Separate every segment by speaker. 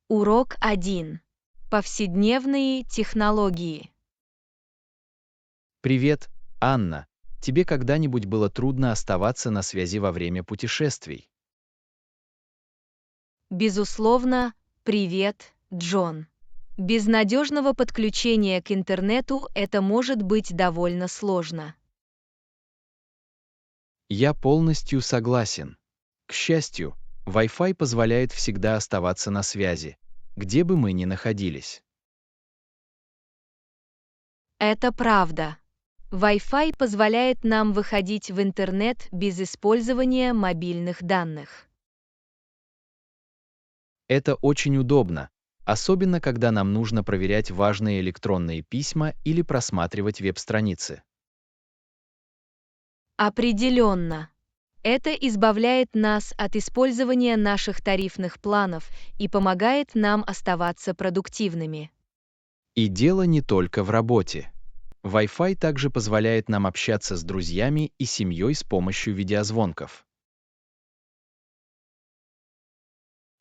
Speaker 1: Урок 1. Повседневные технологии.
Speaker 2: Привет, Анна. Тебе когда-нибудь было трудно оставаться на связи во время путешествий?
Speaker 1: Безусловно, привет, Джон. Без надежного подключения к интернету это может быть довольно сложно.
Speaker 2: Я полностью согласен. К счастью, Wi-Fi позволяет всегда оставаться на связи, где бы мы ни находились.
Speaker 1: Это правда. Wi-Fi позволяет нам выходить в интернет без использования мобильных данных.
Speaker 2: Это очень удобно, особенно когда нам нужно проверять важные электронные письма или просматривать веб-страницы.
Speaker 1: Определенно. Это избавляет нас от использования наших тарифных планов и помогает нам оставаться продуктивными.
Speaker 2: И дело не только в работе. Wi-Fi также позволяет нам общаться с друзьями и семьей с помощью видеозвонков.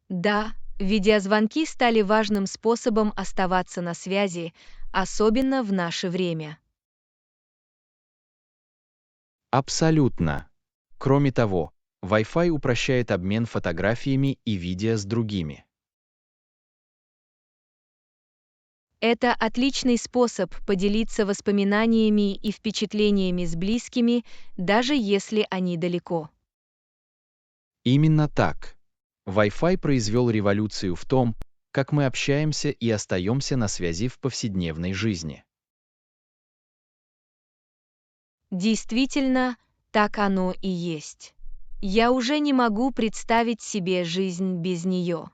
Speaker 1: Да, видеозвонки стали важным способом оставаться на связи, особенно в наше время.
Speaker 2: Абсолютно. Кроме того, Wi-Fi упрощает обмен фотографиями и видео с другими.
Speaker 1: Это отличный способ поделиться воспоминаниями и впечатлениями с близкими, даже если они далеко.
Speaker 2: Именно так. Wi-Fi произвел революцию в том, как мы общаемся и остаемся на связи в повседневной жизни.
Speaker 1: Действительно, так оно и есть. Я уже не могу представить себе жизнь без нее.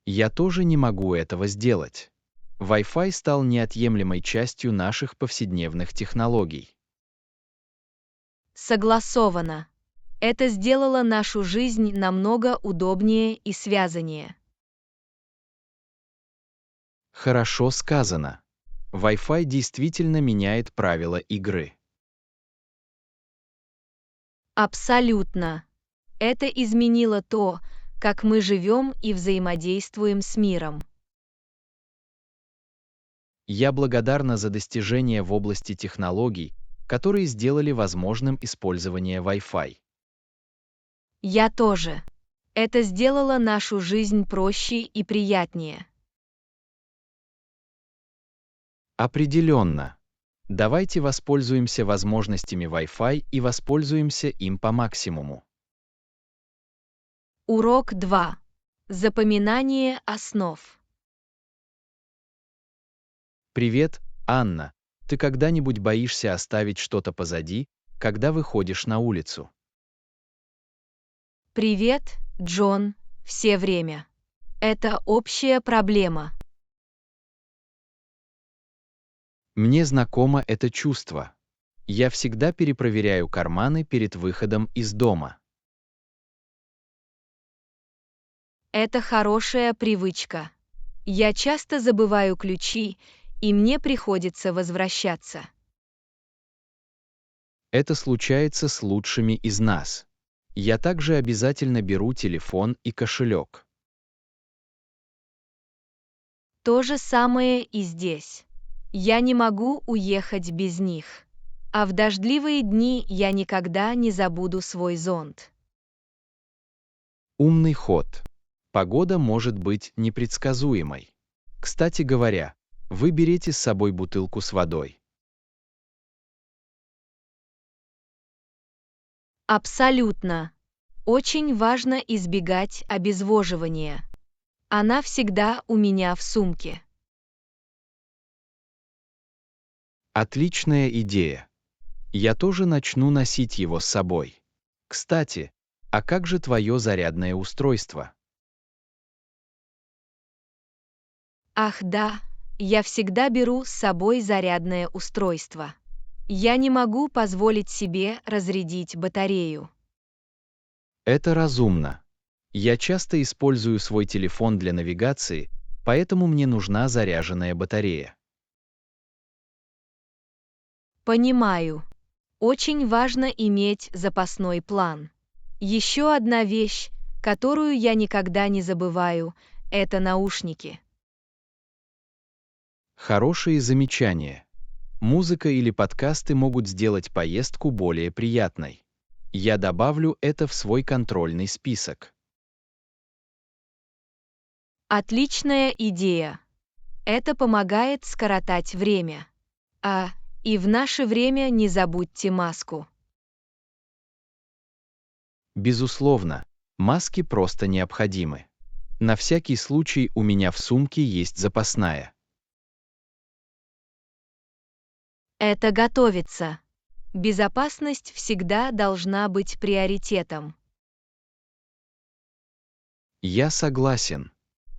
Speaker 2: Я тоже не могу этого сделать. Wi-Fi стал неотъемлемой частью наших повседневных технологий.
Speaker 1: Согласовано. Это сделало нашу жизнь намного удобнее и связаннее.
Speaker 2: Хорошо сказано. Wi-Fi действительно меняет правила игры.
Speaker 1: Абсолютно. Это изменило то, как мы живем и взаимодействуем с миром.
Speaker 2: Я благодарна за достижения в области технологий, которые сделали возможным использование Wi-Fi.
Speaker 1: Я тоже. Это сделало нашу жизнь проще и приятнее.
Speaker 2: Определенно. Давайте воспользуемся возможностями Wi-Fi и воспользуемся им по максимуму.
Speaker 1: Урок 2. Запоминание основ.
Speaker 2: Привет, Анна. Ты когда-нибудь боишься оставить что-то позади, когда выходишь на улицу?
Speaker 1: Привет, Джон, все время. Это общая проблема.
Speaker 2: Мне знакомо это чувство. Я всегда перепроверяю карманы перед выходом из дома.
Speaker 1: Это хорошая привычка. Я часто забываю ключи, и мне приходится возвращаться.
Speaker 2: Это случается с лучшими из нас. Я также обязательно беру телефон и кошелек.
Speaker 1: То же самое и здесь. Я не могу уехать без них. А в дождливые дни я никогда не забуду свой зонт.
Speaker 2: Умный ход. Погода может быть непредсказуемой. Кстати говоря, вы берете с собой бутылку с водой.
Speaker 1: Абсолютно. Очень важно избегать обезвоживания. Она всегда у меня в сумке.
Speaker 2: Отличная идея. Я тоже начну носить его с собой. Кстати, а как же твое зарядное устройство?
Speaker 1: Ах да, я всегда беру с собой зарядное устройство. Я не могу позволить себе разрядить батарею.
Speaker 2: Это разумно. Я часто использую свой телефон для навигации, поэтому мне нужна заряженная батарея.
Speaker 1: Понимаю. Очень важно иметь запасной план. Еще одна вещь, которую я никогда не забываю, это наушники.
Speaker 2: Хорошие замечания. Музыка или подкасты могут сделать поездку более приятной. Я добавлю это в свой контрольный список.
Speaker 1: Отличная идея. Это помогает скоротать время. И в наше время не забудьте маску.
Speaker 2: Безусловно, маски просто необходимы. На всякий случай у меня в сумке есть запасная.
Speaker 1: Это готовится. Безопасность всегда должна быть приоритетом.
Speaker 2: Я согласен.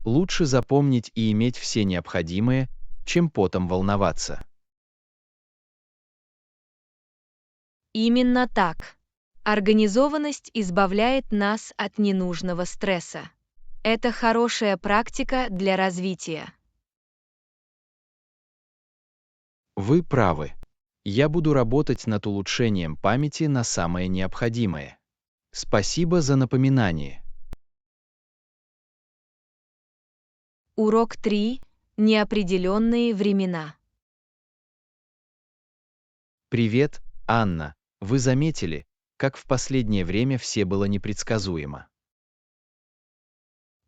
Speaker 2: Лучше запомнить и иметь все необходимое, чем потом волноваться.
Speaker 1: Именно так. Организованность избавляет нас от ненужного стресса. Это хорошая практика для развития.
Speaker 2: Вы правы. Я буду работать над улучшением памяти на самое необходимое. Спасибо за напоминание.
Speaker 1: Урок 3. Неопределенные времена.
Speaker 2: Привет, Анна. Вы заметили, как в последнее время все было непредсказуемо?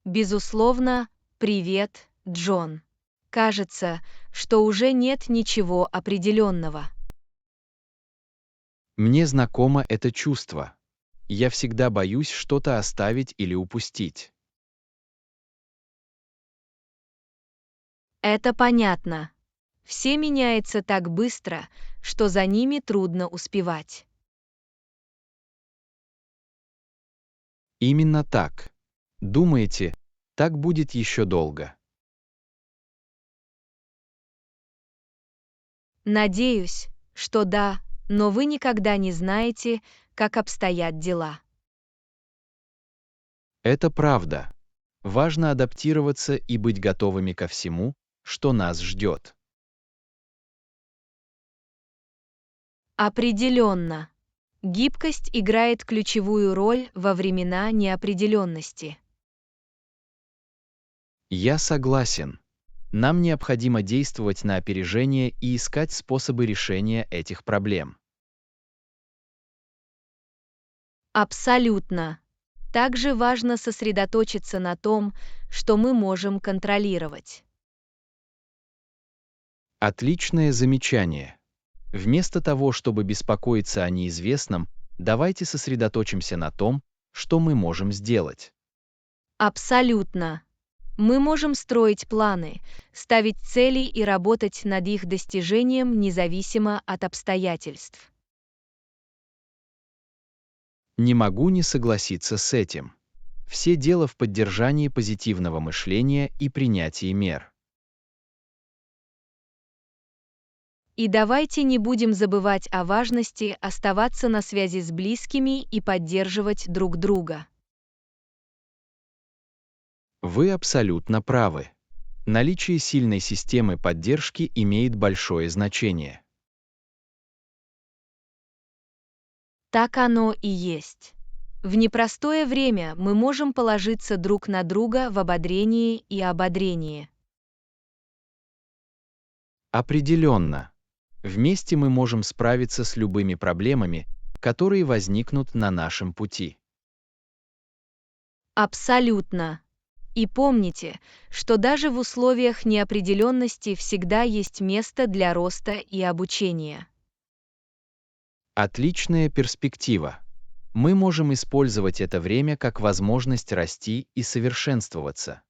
Speaker 1: Безусловно, привет, Джон. Кажется, что уже нет ничего определенного.
Speaker 2: Мне знакомо это чувство. Я всегда боюсь что-то оставить или упустить.
Speaker 1: Это понятно. Все меняется так быстро, что за ними трудно успевать.
Speaker 2: Именно так. Думаете, так будет еще долго?
Speaker 1: Надеюсь, что да, но вы никогда не знаете, как обстоят дела.
Speaker 2: Это правда. Важно адаптироваться и быть готовыми ко всему, что нас ждет.
Speaker 1: Определенно. Гибкость играет ключевую роль во времена неопределенности.
Speaker 2: Я согласен. Нам необходимо действовать на опережение и искать способы решения этих проблем.
Speaker 1: Абсолютно. Также важно сосредоточиться на том, что мы можем контролировать.
Speaker 2: Отличное замечание. Вместо того, чтобы беспокоиться о неизвестном, давайте сосредоточимся на том, что мы можем сделать.
Speaker 1: Абсолютно. Мы можем строить планы, ставить цели и работать над их достижением независимо от обстоятельств.
Speaker 2: Не могу не согласиться с этим. Все дело в поддержании позитивного мышления и принятии мер.
Speaker 1: И давайте не будем забывать о важности оставаться на связи с близкими и поддерживать друг друга.
Speaker 2: Вы абсолютно правы. Наличие сильной системы поддержки имеет большое значение.
Speaker 1: Так оно и есть. В непростое время мы можем положиться друг на друга в ободрении и ободрении.
Speaker 2: Определенно. Вместе мы можем справиться с любыми проблемами, которые возникнут на нашем пути.
Speaker 1: Абсолютно. И помните, что даже в условиях неопределенности всегда есть место для роста и обучения.
Speaker 2: Отличная перспектива. Мы можем использовать это время как возможность расти и совершенствоваться.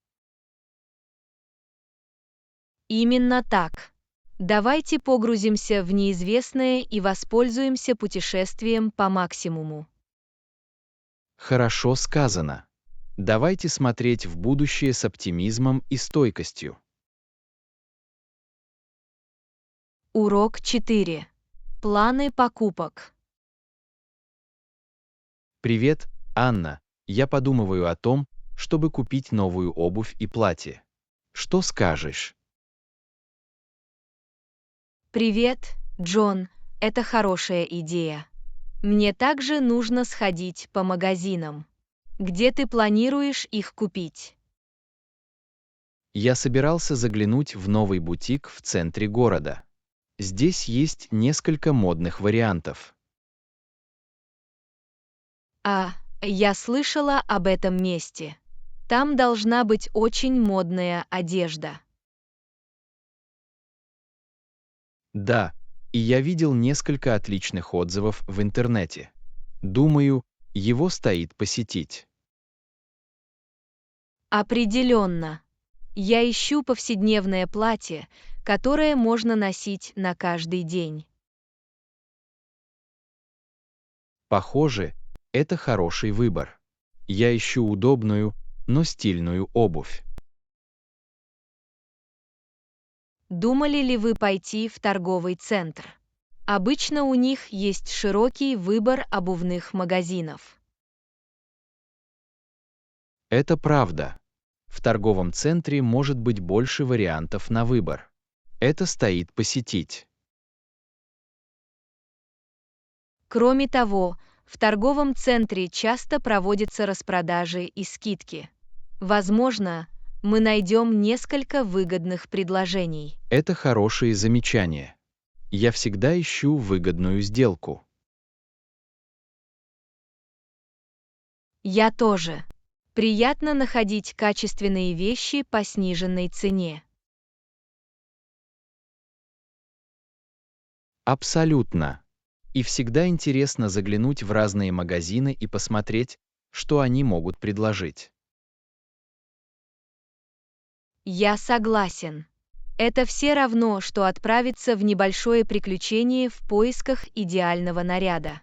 Speaker 1: Именно так. Давайте погрузимся в неизвестное и воспользуемся путешествием по максимуму.
Speaker 2: Хорошо сказано. Давайте смотреть в будущее с оптимизмом и стойкостью.
Speaker 1: Урок 4. Планы покупок.
Speaker 2: Привет, Анна. Я подумываю о том, чтобы купить новую обувь и платье. Что скажешь?
Speaker 1: Привет, Джон. Это хорошая идея. Мне также нужно сходить по магазинам. Где ты планируешь их купить?
Speaker 2: Я собирался заглянуть в новый бутик в центре города. Здесь есть несколько модных вариантов.
Speaker 1: Я слышала об этом месте. Там должна быть очень модная одежда.
Speaker 2: Да, и я видел несколько отличных отзывов в интернете. Думаю, его стоит посетить.
Speaker 1: Определенно. Я ищу повседневное платье, которое можно носить на каждый день.
Speaker 2: Похоже, это хороший выбор. Я ищу удобную, но стильную обувь.
Speaker 1: Думали ли вы пойти в торговый центр? Обычно у них есть широкий выбор обувных магазинов.
Speaker 2: Это правда. В торговом центре может быть больше вариантов на выбор. Это стоит посетить.
Speaker 1: Кроме того, в торговом центре часто проводятся распродажи и скидки. Возможно, мы найдем несколько выгодных предложений.
Speaker 2: Это хорошие замечания. Я всегда ищу выгодную сделку.
Speaker 1: Я тоже. Приятно находить качественные вещи по сниженной цене.
Speaker 2: Абсолютно. И всегда интересно заглянуть в разные магазины и посмотреть, что они могут предложить.
Speaker 1: Я согласен. Это все равно, что отправиться в небольшое приключение в поисках идеального наряда.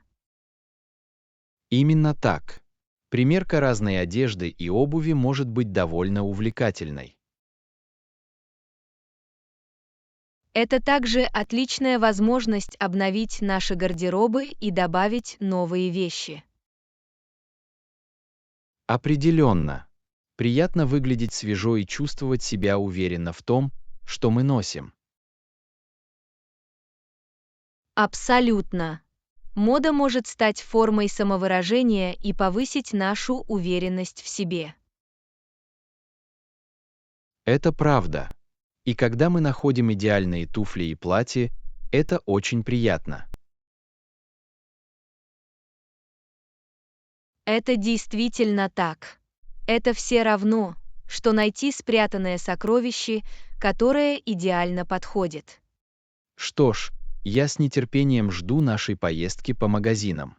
Speaker 2: Именно так. Примерка разной одежды и обуви может быть довольно увлекательной.
Speaker 1: Это также отличная возможность обновить наши гардеробы и добавить новые вещи.
Speaker 2: Определенно. Приятно выглядеть свежо и чувствовать себя уверенно в том, что мы носим.
Speaker 1: Абсолютно. Мода может стать формой самовыражения и повысить нашу уверенность в себе.
Speaker 2: Это правда. И когда мы находим идеальные туфли и платья, это очень приятно.
Speaker 1: Это действительно так. Это все равно, что найти спрятанное сокровище, которое идеально подходит.
Speaker 2: Что ж, я с нетерпением жду нашей поездки по магазинам.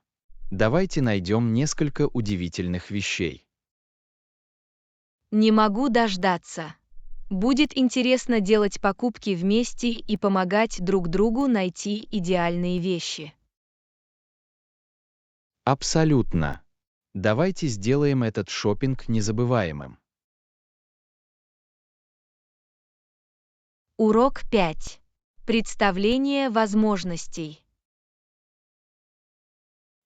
Speaker 2: Давайте найдем несколько удивительных вещей.
Speaker 1: Не могу дождаться. Будет интересно делать покупки вместе и помогать друг другу найти идеальные вещи.
Speaker 2: Абсолютно. Давайте сделаем этот шопинг незабываемым.
Speaker 1: Урок 5. Представление возможностей.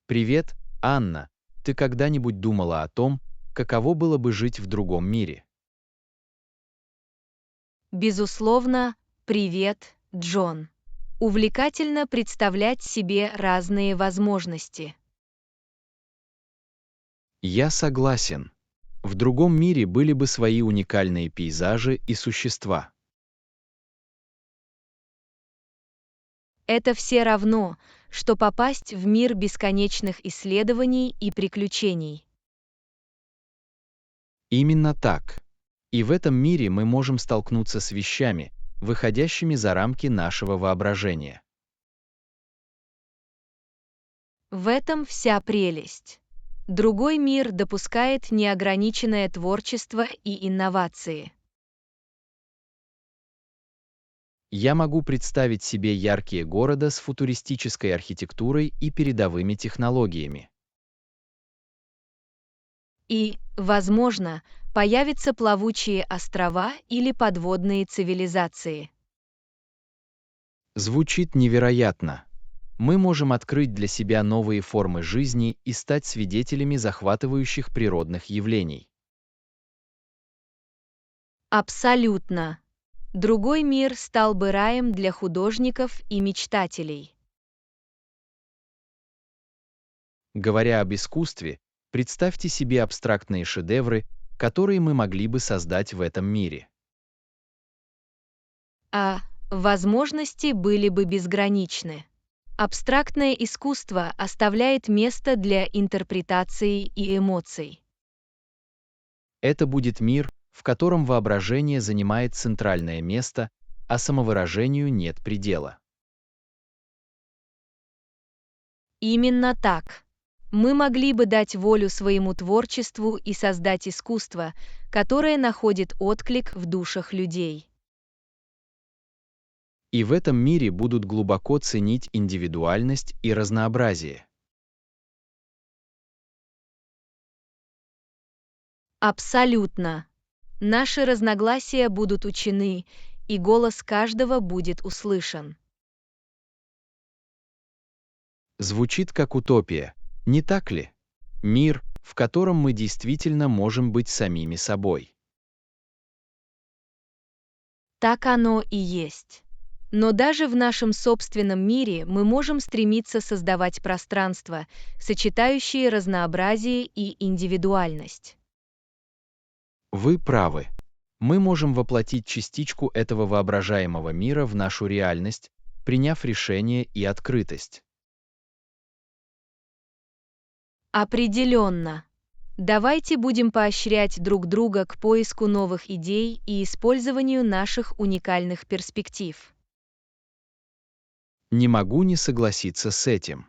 Speaker 2: Привет, Анна. Ты когда-нибудь думала о том, каково было бы жить в другом мире?
Speaker 1: Безусловно, привет, Джон. Увлекательно представлять себе разные возможности.
Speaker 2: Я согласен. В другом мире были бы свои уникальные пейзажи и существа.
Speaker 1: Это все равно, что попасть в мир бесконечных исследований и приключений.
Speaker 2: Именно так. И в этом мире мы можем столкнуться с вещами, выходящими за рамки нашего воображения.
Speaker 1: В этом вся прелесть. Другой мир допускает неограниченное творчество и инновации.
Speaker 2: Я могу представить себе яркие города с футуристической архитектурой и передовыми технологиями.
Speaker 1: И, возможно, появятся плавучие острова или подводные цивилизации.
Speaker 2: Звучит невероятно. Мы можем открыть для себя новые формы жизни и стать свидетелями захватывающих природных явлений.
Speaker 1: Абсолютно. Другой мир стал бы раем для художников и мечтателей.
Speaker 2: Говоря об искусстве, представьте себе абстрактные шедевры, которые мы могли бы создать в этом мире.
Speaker 1: а возможности были бы безграничны. Абстрактное искусство оставляет место для интерпретации и эмоций.
Speaker 2: Это будет мир, в котором воображение занимает центральное место, а самовыражению нет предела.
Speaker 1: Именно так. Мы могли бы дать волю своему творчеству и создать искусство, которое находит отклик в душах людей.
Speaker 2: И в этом мире будут глубоко ценить индивидуальность и разнообразие.
Speaker 1: Абсолютно. Наши разногласия будут учтены, и голос каждого будет услышан.
Speaker 2: Звучит как утопия, не так ли? Мир, в котором мы действительно можем быть самими собой.
Speaker 1: Так оно и есть. Но даже в нашем собственном мире мы можем стремиться создавать пространство, сочетающее разнообразие и индивидуальность.
Speaker 2: Вы правы. Мы можем воплотить частичку этого воображаемого мира в нашу реальность, приняв решение и открытость.
Speaker 1: Определенно. Давайте будем поощрять друг друга к поиску новых идей и использованию наших уникальных перспектив.
Speaker 2: Не могу не согласиться с этим.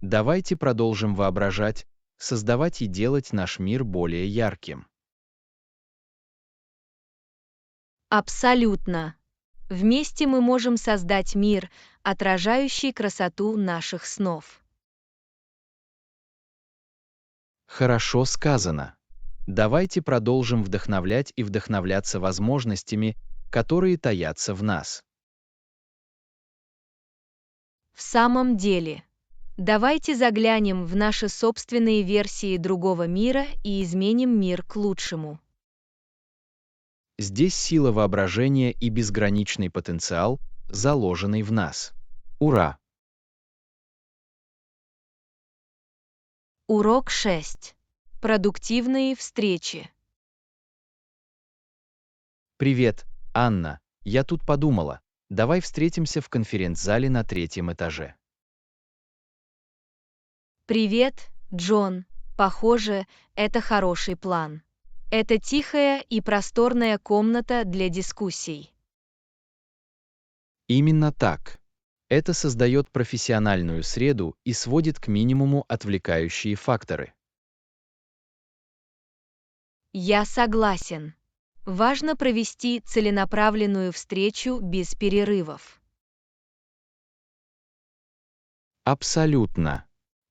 Speaker 2: Давайте продолжим воображать, создавать и делать наш мир более ярким.
Speaker 1: Абсолютно. Вместе мы можем создать мир, отражающий красоту наших снов.
Speaker 2: Хорошо сказано. Давайте продолжим вдохновлять и вдохновляться возможностями, которые таятся в нас.
Speaker 1: В самом деле, давайте заглянем в наши собственные версии другого мира и изменим мир к лучшему.
Speaker 2: Здесь сила воображения и безграничный потенциал, заложенный в нас. Ура!
Speaker 1: Урок 6. Продуктивные встречи.
Speaker 2: Привет, Анна. Я тут подумала. Давай встретимся в конференц-зале на 3-м этаже.
Speaker 1: Привет, Джон. Похоже, это хороший план. Это тихая и просторная комната для дискуссий.
Speaker 2: Именно так. Это создает профессиональную среду и сводит к минимуму отвлекающие факторы.
Speaker 1: Я согласен. Важно провести целенаправленную встречу без перерывов.
Speaker 2: Абсолютно.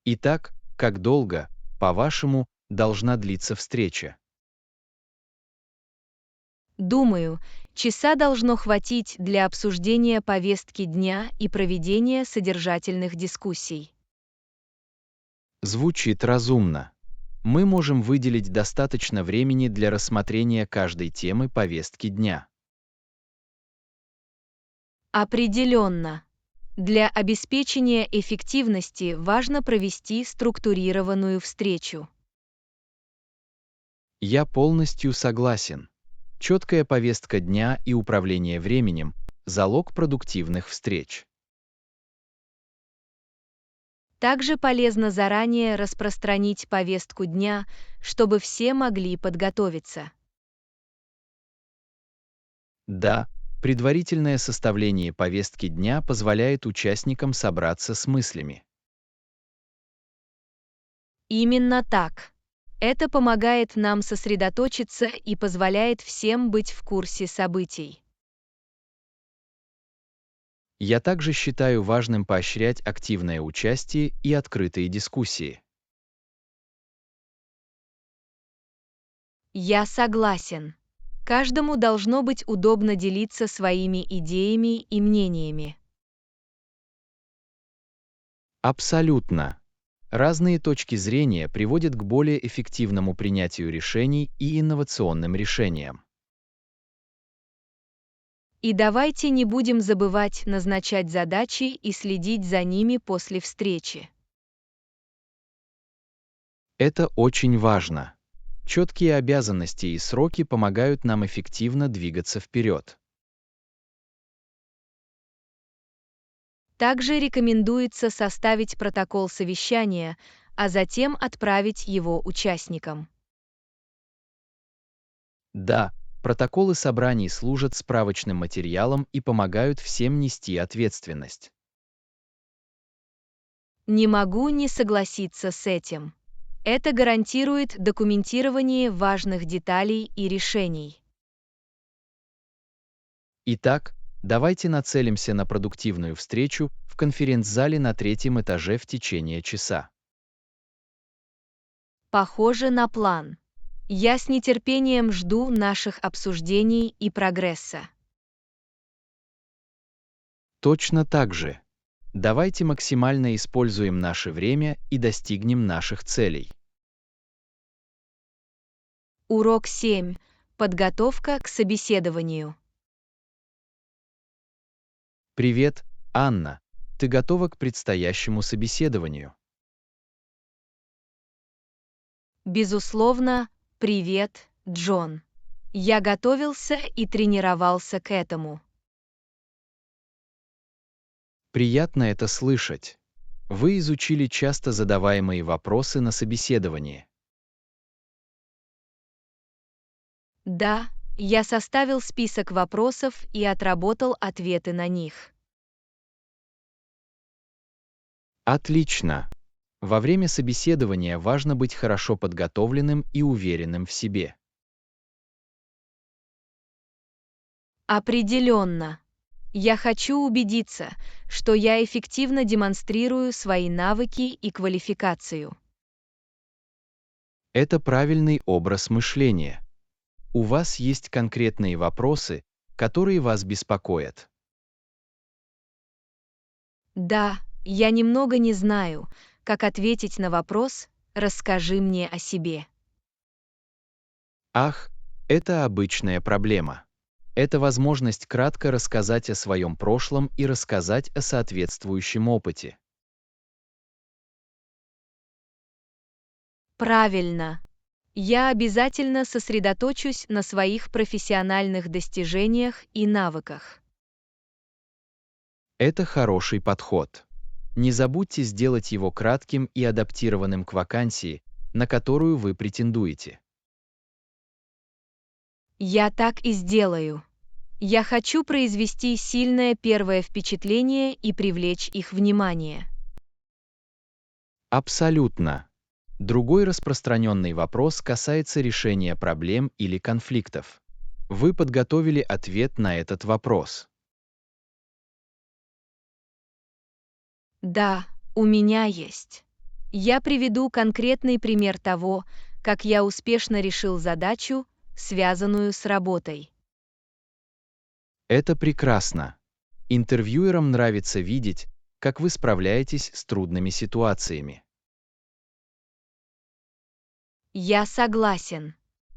Speaker 2: Итак, как долго, по-вашему, должна длиться встреча?
Speaker 1: Думаю, часа должно хватить для обсуждения повестки дня и проведения содержательных дискуссий.
Speaker 2: Звучит разумно. Мы можем выделить достаточно времени для рассмотрения каждой темы повестки дня.
Speaker 1: Определенно. Для обеспечения эффективности важно провести структурированную встречу.
Speaker 2: Я полностью согласен. Четкая повестка дня и управление временем – залог продуктивных встреч.
Speaker 1: Также полезно заранее распространить повестку дня, чтобы все могли подготовиться.
Speaker 2: Да, предварительное составление повестки дня позволяет участникам собраться с мыслями.
Speaker 1: Именно так. Это помогает нам сосредоточиться и позволяет всем быть в курсе событий.
Speaker 2: Я также считаю важным поощрять активное участие и открытые дискуссии.
Speaker 1: Я согласен. Каждому должно быть удобно делиться своими идеями и мнениями.
Speaker 2: Абсолютно. Разные точки зрения приводят к более эффективному принятию решений и инновационным решениям.
Speaker 1: И давайте не будем забывать назначать задачи и следить за ними после встречи.
Speaker 2: Это очень важно. Четкие обязанности и сроки помогают нам эффективно двигаться вперед.
Speaker 1: Также рекомендуется составить протокол совещания, а затем отправить его участникам.
Speaker 2: Да, протоколы собраний служат справочным материалом и помогают всем нести ответственность.
Speaker 1: Не могу не согласиться с этим. Это гарантирует документирование важных деталей и решений.
Speaker 2: Итак, давайте нацелимся на продуктивную встречу в конференц-зале на 3-м этаже в течение часа.
Speaker 1: Похоже на план. Я с нетерпением жду наших обсуждений и прогресса.
Speaker 2: Точно так же. Давайте максимально используем наше время и достигнем наших целей.
Speaker 1: Урок 7. Подготовка к собеседованию.
Speaker 2: Привет, Анна. Ты готова к предстоящему собеседованию?
Speaker 1: Безусловно, привет, Джон. Я готовился и тренировался к этому.
Speaker 2: Приятно это слышать. Вы изучили часто задаваемые вопросы на собеседовании.
Speaker 1: Да, я составил список вопросов и отработал ответы на них.
Speaker 2: Отлично. Во время собеседования важно быть хорошо подготовленным и уверенным в себе.
Speaker 1: Определенно. Я хочу убедиться, что я эффективно демонстрирую свои навыки и квалификацию.
Speaker 2: Это правильный образ мышления. У вас есть конкретные вопросы, которые вас беспокоят.
Speaker 1: Да, я немного не знаю, как ответить на вопрос «Расскажи мне о себе».
Speaker 2: Ах, это обычная проблема. Это возможность кратко рассказать о своем прошлом и рассказать о соответствующем опыте.
Speaker 1: Правильно. Я обязательно сосредоточусь на своих профессиональных достижениях и навыках.
Speaker 2: Это хороший подход. Не забудьте сделать его кратким и адаптированным к вакансии, на которую вы претендуете.
Speaker 1: Я так и сделаю. Я хочу произвести сильное первое впечатление и привлечь их внимание.
Speaker 2: Абсолютно. Другой распространенный вопрос касается решения проблем или конфликтов. Вы подготовили ответ на этот вопрос.
Speaker 1: Да, у меня есть. Я приведу конкретный пример того, как я успешно решил задачу, связанную с работой.
Speaker 2: Это прекрасно. Интервьюерам нравится видеть, как вы справляетесь с трудными ситуациями.
Speaker 1: Я согласен.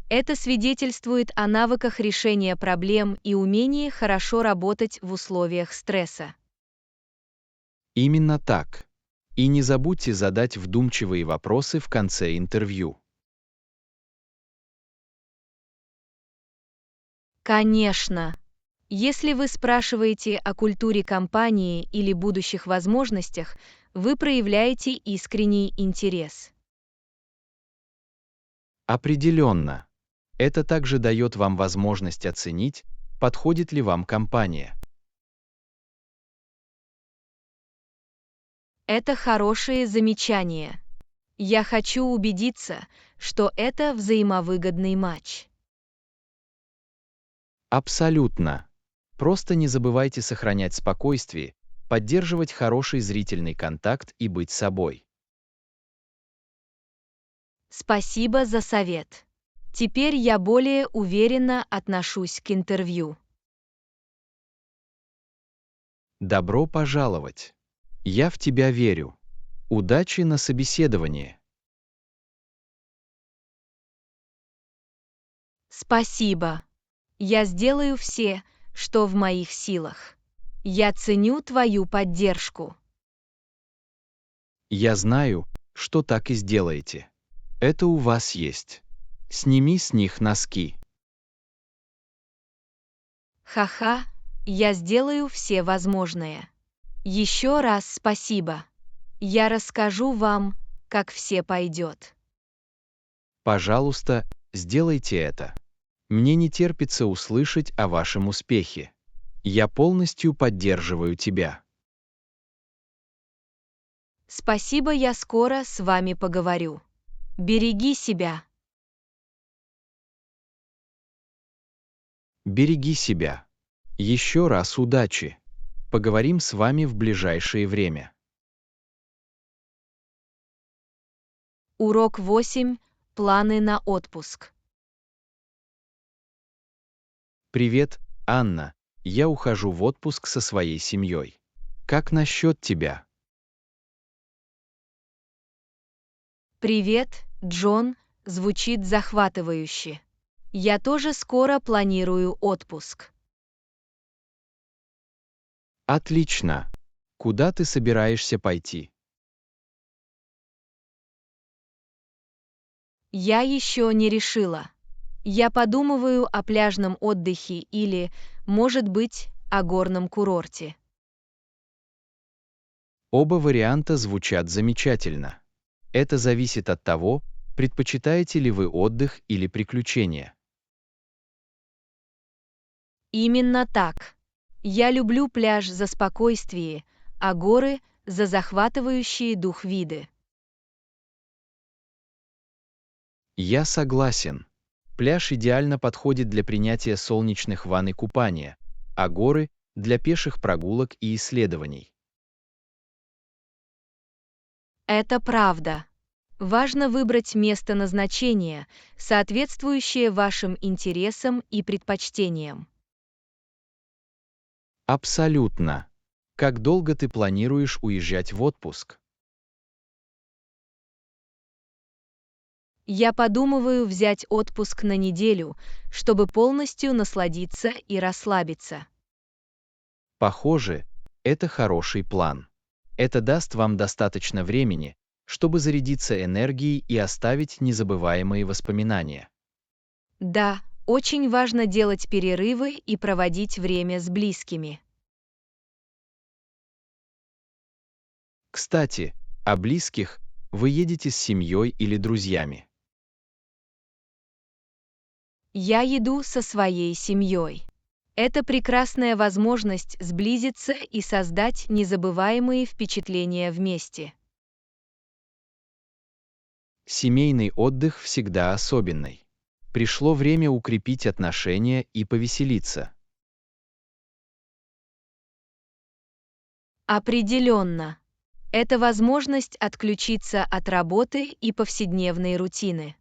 Speaker 1: Это свидетельствует о навыках решения проблем и умении хорошо работать в условиях стресса.
Speaker 2: Именно так. И не забудьте задать вдумчивые вопросы в конце интервью.
Speaker 1: Конечно. Если вы спрашиваете о культуре компании или будущих возможностях, вы проявляете искренний интерес.
Speaker 2: Определенно. Это также дает вам возможность оценить, подходит ли вам компания.
Speaker 1: Это хорошее замечание. Я хочу убедиться, что это взаимовыгодный матч.
Speaker 2: Абсолютно. Просто не забывайте сохранять спокойствие, поддерживать хороший зрительный контакт и быть собой.
Speaker 1: Спасибо за совет. Теперь я более уверенно отношусь к интервью.
Speaker 2: Добро пожаловать. Я в тебя верю. Удачи на собеседовании.
Speaker 1: Спасибо. Я сделаю все, что в моих силах. Я ценю твою поддержку.
Speaker 2: Я знаю, что так и сделаете. Это у вас есть. Сними с них носки.
Speaker 1: Ха-ха, я сделаю все возможное. Еще раз спасибо. Я расскажу вам, как все пойдет.
Speaker 2: Пожалуйста, сделайте это. Мне не терпится услышать о вашем успехе. Я полностью поддерживаю тебя.
Speaker 1: Спасибо, я скоро с вами поговорю. Береги себя.
Speaker 2: Береги себя. Еще раз удачи. Поговорим с вами в ближайшее время.
Speaker 1: Урок 8. Планы на отпуск.
Speaker 2: Привет, Анна. Я ухожу в отпуск со своей семьей. Как насчет тебя?
Speaker 1: Привет, Джон, звучит захватывающе. Я тоже скоро планирую отпуск.
Speaker 2: Отлично. Куда ты собираешься пойти?
Speaker 1: Я еще не решила. Я подумываю о пляжном отдыхе или, может быть, о горном курорте.
Speaker 2: Оба варианта звучат замечательно. Это зависит от того, предпочитаете ли вы отдых или приключения.
Speaker 1: Именно так. Я люблю пляж за спокойствие, а горы за захватывающие дух виды.
Speaker 2: Я согласен. Пляж идеально подходит для принятия солнечных ванн и купания, а горы — для пеших прогулок и исследований.
Speaker 1: Это правда. Важно выбрать место назначения, соответствующее вашим интересам и предпочтениям.
Speaker 2: Абсолютно. Как долго ты планируешь уезжать в отпуск?
Speaker 1: Я подумываю взять отпуск на неделю, чтобы полностью насладиться и расслабиться.
Speaker 2: Похоже, это хороший план. Это даст вам достаточно времени, чтобы зарядиться энергией и оставить незабываемые воспоминания.
Speaker 1: Да, очень важно делать перерывы и проводить время с близкими.
Speaker 2: Кстати, о близких вы едете с семьей или друзьями.
Speaker 1: Я еду со своей семьей. Это прекрасная возможность сблизиться и создать незабываемые впечатления вместе.
Speaker 2: Семейный отдых всегда особенный. Пришло время укрепить отношения и повеселиться.
Speaker 1: Определенно. Это возможность отключиться от работы и повседневной рутины.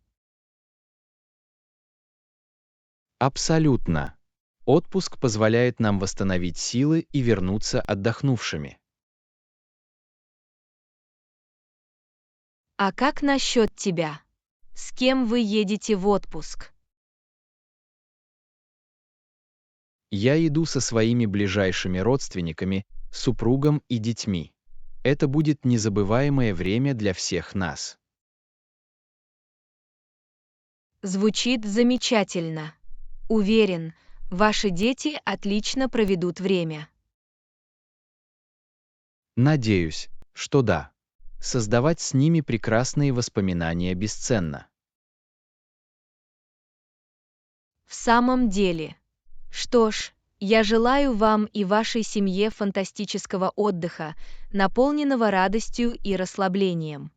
Speaker 2: Абсолютно. Отпуск позволяет нам восстановить силы и вернуться отдохнувшими.
Speaker 1: А как насчет тебя? С кем вы едете в отпуск?
Speaker 2: Я иду со своими ближайшими родственниками, супругом и детьми. Это будет незабываемое время для всех нас.
Speaker 1: Звучит замечательно. Уверен, ваши дети отлично проведут время.
Speaker 2: Надеюсь, что да. Создавать с ними прекрасные воспоминания бесценно.
Speaker 1: В самом деле. Что ж, я желаю вам и вашей семье фантастического отдыха, наполненного радостью и расслаблением.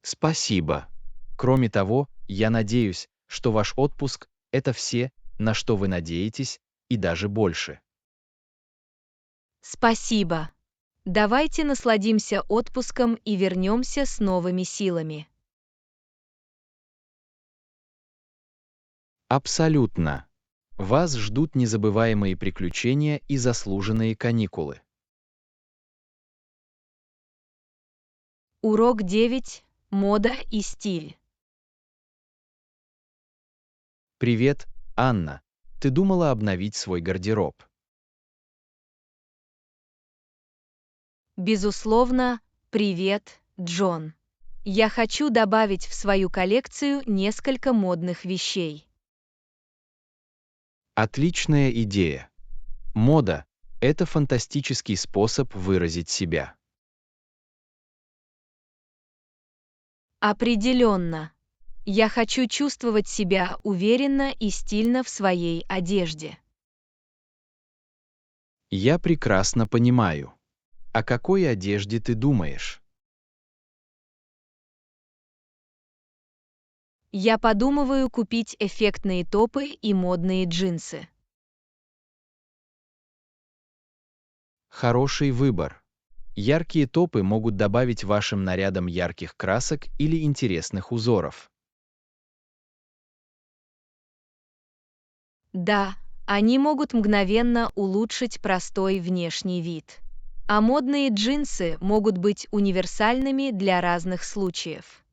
Speaker 2: Спасибо. Кроме того, я надеюсь, что ваш отпуск — это все, на что вы надеетесь, и даже больше.
Speaker 1: Спасибо. Давайте насладимся отпуском и вернемся с новыми силами.
Speaker 2: Абсолютно. Вас ждут незабываемые приключения и заслуженные каникулы.
Speaker 1: Урок 9. Мода и стиль.
Speaker 2: Привет, Анна. Ты думала обновить свой гардероб?
Speaker 1: Безусловно, привет, Джон. Я хочу добавить в свою коллекцию несколько модных вещей.
Speaker 2: Отличная идея. Мода — Это фантастический способ выразить себя.
Speaker 1: Определенно. Я хочу чувствовать себя уверенно и стильно в своей одежде.
Speaker 2: Я прекрасно понимаю. О какой одежде ты думаешь?
Speaker 1: Я подумываю купить эффектные топы и модные джинсы.
Speaker 2: Хороший выбор. Яркие топы могут добавить вашим нарядам ярких красок или интересных узоров.
Speaker 1: Да, они могут мгновенно улучшить простой внешний вид. А модные джинсы могут быть универсальными для разных случаев.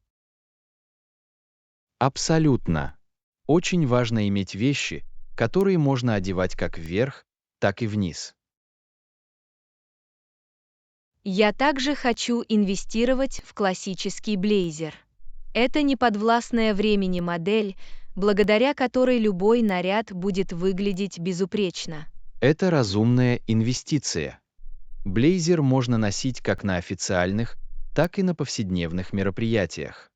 Speaker 2: Абсолютно. Очень важно иметь вещи, которые можно одевать как вверх, так и вниз.
Speaker 1: Я также хочу инвестировать в классический блейзер. Это неподвластная времени модель, благодаря которой любой наряд будет выглядеть безупречно.
Speaker 2: Это разумная инвестиция. Блейзер можно носить как на официальных, так и на повседневных мероприятиях.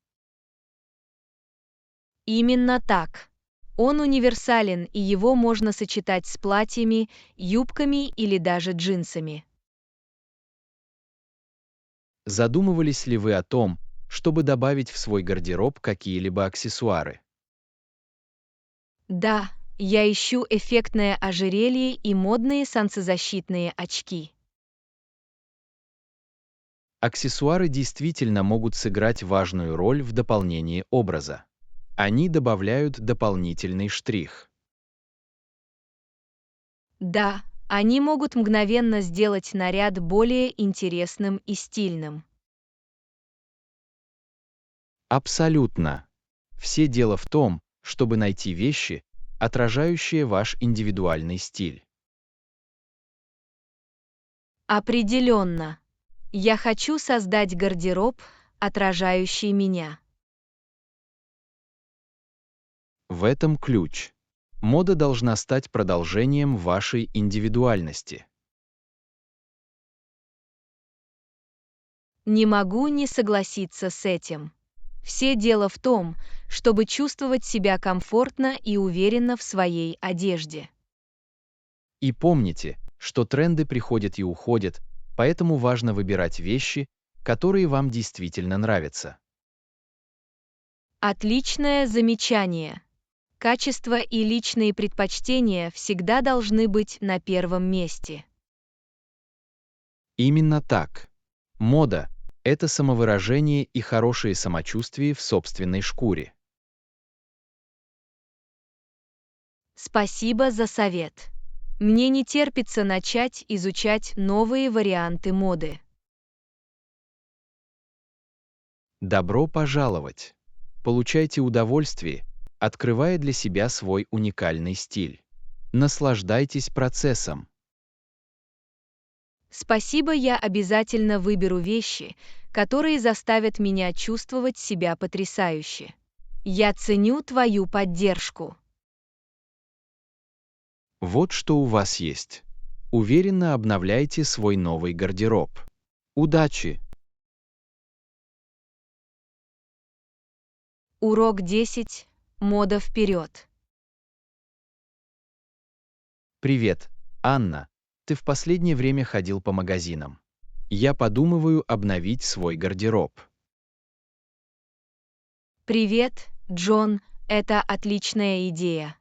Speaker 1: Именно так. Он универсален, и его можно сочетать с платьями, юбками или даже джинсами.
Speaker 2: Задумывались ли вы о том, чтобы добавить в свой гардероб какие-либо аксессуары?
Speaker 1: Да, я ищу эффектное ожерелье и модные солнцезащитные очки.
Speaker 2: Аксессуары действительно могут сыграть важную роль в дополнении образа. Они добавляют дополнительный штрих.
Speaker 1: Да, они могут мгновенно сделать наряд более интересным и стильным.
Speaker 2: Абсолютно. Все дело в том, чтобы найти вещи, отражающие ваш индивидуальный стиль.
Speaker 1: Определенно. Я хочу создать гардероб, отражающий меня.
Speaker 2: В этом ключ. Мода должна стать продолжением вашей индивидуальности.
Speaker 1: Не могу не согласиться с этим. Все дело в том, чтобы чувствовать себя комфортно и уверенно в своей одежде.
Speaker 2: И помните, что тренды приходят и уходят, поэтому важно выбирать вещи, которые вам действительно нравятся.
Speaker 1: Отличное замечание. Качество и личные предпочтения всегда должны быть на первом месте.
Speaker 2: Именно так. Мода — это самовыражение и хорошее самочувствие в собственной шкуре.
Speaker 1: Спасибо за совет. Мне не терпится начать изучать новые варианты моды.
Speaker 2: Добро пожаловать! Получайте удовольствие, открывая для себя свой уникальный стиль. Наслаждайтесь процессом.
Speaker 1: Спасибо, я обязательно выберу вещи, которые заставят меня чувствовать себя потрясающе. Я ценю твою поддержку.
Speaker 2: Вот что у вас есть. Уверенно обновляйте свой новый гардероб. Удачи!
Speaker 1: Урок 10. Мода вперед.
Speaker 2: Привет, Анна. Ты в последнее время ходил по магазинам. Я подумываю обновить свой гардероб.
Speaker 1: Привет, Джон, это отличная идея.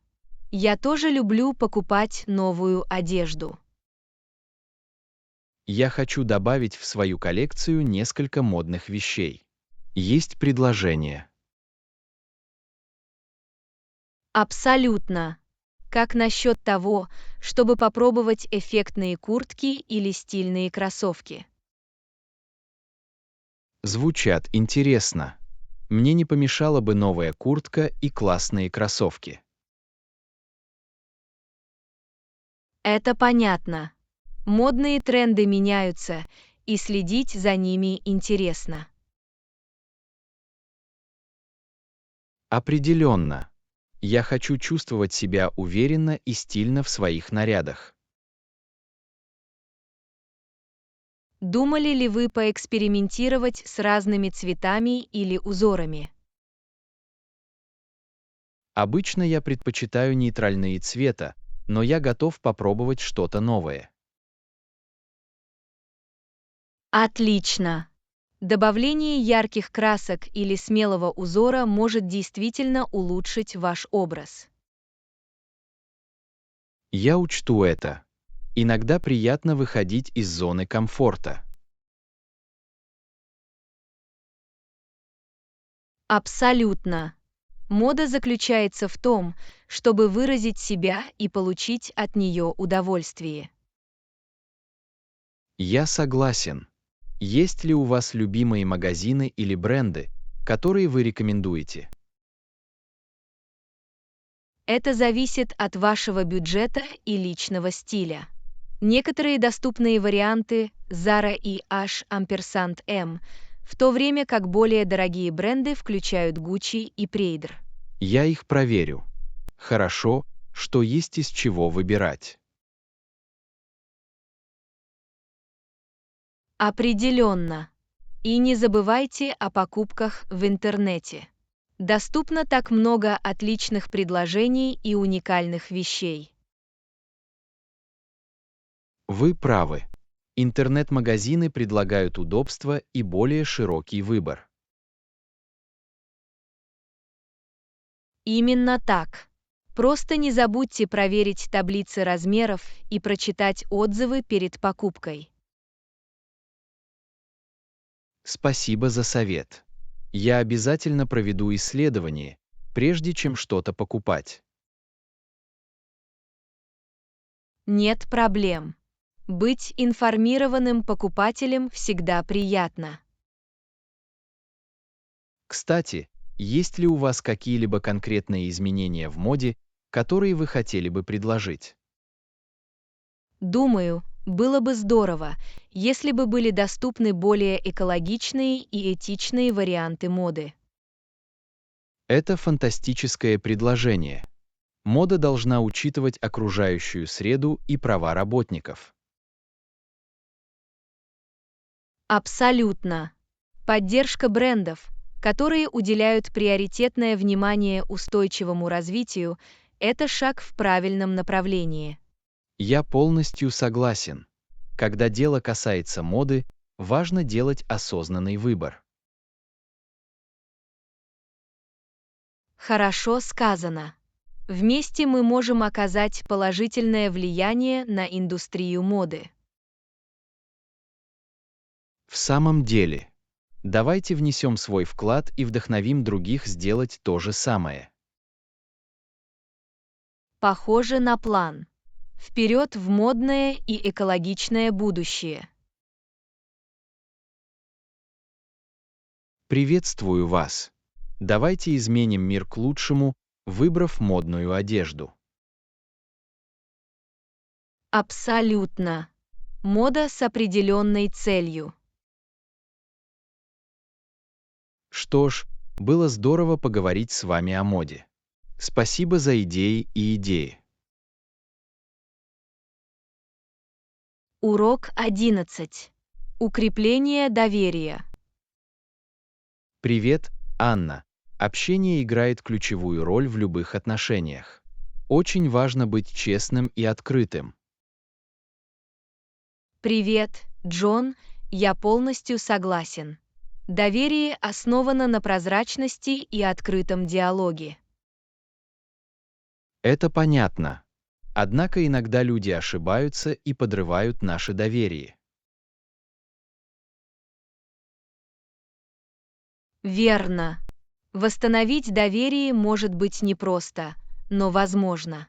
Speaker 1: Я тоже люблю покупать новую одежду.
Speaker 2: Я хочу добавить в свою коллекцию несколько модных вещей. Есть предложение.
Speaker 1: Абсолютно. Как насчет того, чтобы попробовать эффектные куртки или стильные кроссовки?
Speaker 2: Звучат интересно. Мне не помешала бы новая куртка и классные кроссовки.
Speaker 1: Это понятно. Модные тренды меняются, и следить за ними интересно.
Speaker 2: Определенно. Я хочу чувствовать себя уверенно и стильно в своих нарядах.
Speaker 1: Думали ли вы поэкспериментировать с разными цветами или узорами?
Speaker 2: Обычно я предпочитаю нейтральные цвета, но я готов попробовать что-то новое.
Speaker 1: Отлично! Добавление ярких красок или смелого узора может действительно улучшить ваш образ.
Speaker 2: Я учту это. Иногда приятно выходить из зоны комфорта.
Speaker 1: Абсолютно. Мода заключается в том, чтобы выразить себя и получить от нее удовольствие.
Speaker 2: Я согласен. Есть ли у вас любимые магазины или бренды, которые вы рекомендуете?
Speaker 1: Это зависит от вашего бюджета и личного стиля. Некоторые доступные варианты Zara и H&M, в то время как более дорогие бренды включают Gucci и Prada.
Speaker 2: Я их проверю. Хорошо, что есть из чего выбирать.
Speaker 1: Определенно. И не забывайте о покупках в интернете. Доступно так много отличных предложений и уникальных вещей.
Speaker 2: Вы правы. Интернет-магазины предлагают удобство и более широкий выбор.
Speaker 1: Именно так. Просто не забудьте проверить таблицы размеров и прочитать отзывы перед покупкой.
Speaker 2: Спасибо за совет. Я обязательно проведу исследование, прежде чем что-то покупать.
Speaker 1: Нет проблем. Быть информированным покупателем всегда приятно.
Speaker 2: Кстати, есть ли у вас какие-либо конкретные изменения в моде, которые вы хотели бы предложить?
Speaker 1: Думаю, было бы здорово, если бы были доступны более экологичные и этичные варианты моды.
Speaker 2: Это фантастическое предложение. Мода должна учитывать окружающую среду и права работников.
Speaker 1: Абсолютно. Поддержка брендов, которые уделяют приоритетное внимание устойчивому развитию, это шаг в правильном направлении.
Speaker 2: Я полностью согласен. Когда дело касается моды, важно делать осознанный выбор.
Speaker 1: Хорошо сказано. Вместе мы можем оказать положительное влияние на индустрию моды.
Speaker 2: В самом деле, давайте внесем свой вклад и вдохновим других сделать то же самое.
Speaker 1: Похоже на план. Вперед в модное и экологичное будущее.
Speaker 2: Приветствую вас. Давайте изменим мир к лучшему, выбрав модную одежду.
Speaker 1: Абсолютно. Мода с определенной целью.
Speaker 2: Что ж, было здорово поговорить с вами о моде. Спасибо за идеи и идеи.
Speaker 1: Урок 11. Укрепление доверия.
Speaker 2: Привет, Анна. Общение играет ключевую роль в любых отношениях. Очень важно быть честным и открытым.
Speaker 1: Привет, Джон, я полностью согласен. Доверие основано на прозрачности и открытом диалоге.
Speaker 2: Это понятно. Однако иногда люди ошибаются и подрывают наше доверие.
Speaker 1: Верно. Восстановить доверие может быть непросто, но возможно.